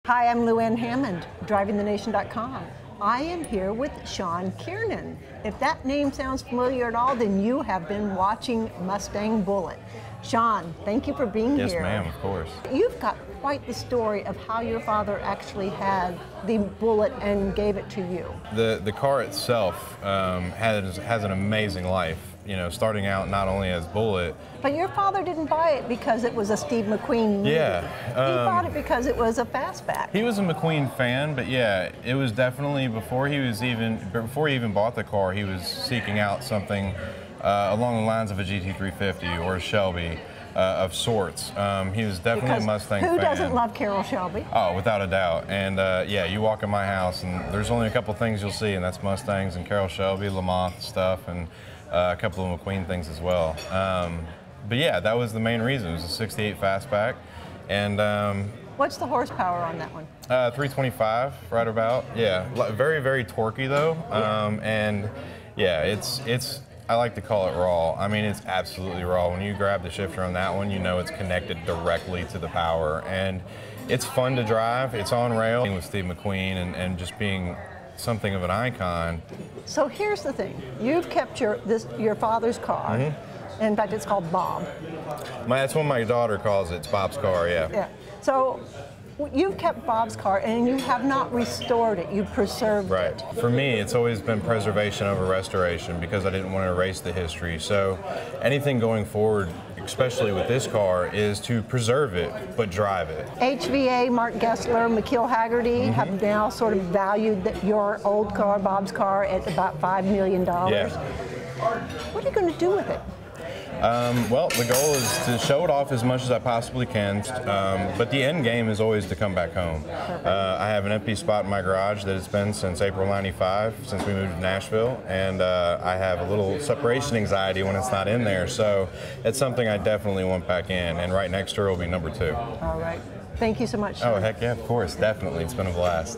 Hi, I'm Luann Hammond, drivingthenation.com. I am here with Sean Kiernan. If that name sounds familiar at all, then you have been watching Mustang Bullitt. Sean, thank you for being here. Yes, ma'am, of course. You've got quite the story of how your father actually had the Bullitt and gave it to you. The car itself has an amazing life. You know, starting out not only as Bullitt. But your father didn't buy it because it was a Steve McQueen movie. Yeah. He bought it because it was a fastback. He was a McQueen fan, but yeah, it was definitely before he even bought the car, he was seeking out something along the lines of a GT 350 or a Shelby of sorts. He was definitely a Mustang fan. Who doesn't love Carroll Shelby? Oh, without a doubt. And yeah, you walk in my house and there's only a couple things you'll see, and that's Mustangs and Carroll Shelby, Lamont stuff, and a couple of McQueen things as well. But yeah, that was the main reason. It was a 68 fastback. And what's the horsepower on that one? 325, right about. Yeah, very, very torquey though. And yeah, it's I like to call it raw. I mean, it's absolutely raw. When you grab the shifter on that one, you know it's connected directly to the power. And it's fun to drive. It's on rail with Steve McQueen and just being something of an icon. So here's the thing. You've kept your father's car. Mm-hmm. In fact, it's called Bob. That's what my daughter calls it. It's Bob's car, yeah. Yeah. So you've kept Bob's car and you have not restored it. You preserved it. Right. For me, it's always been preservation over restoration because I didn't want to erase the history. So anything going forward, especially with this car, is to preserve it, but drive it. HVA, Mark Gessler, McKeel Haggerty have now sort of valued your old car, Bob's car, at about $5 million. Yeah. What are you going to do with it? Well, the goal is to show it off as much as I possibly can, but the end game is always to come back home. I have an empty spot in my garage that it's been since April '95, since we moved to Nashville, and I have a little separation anxiety when it's not in there, so it's something I definitely want back in, and right next to her will be number 2. All right. Thank you so much, Sean. Oh, heck yeah, of course, definitely. It's been a blast.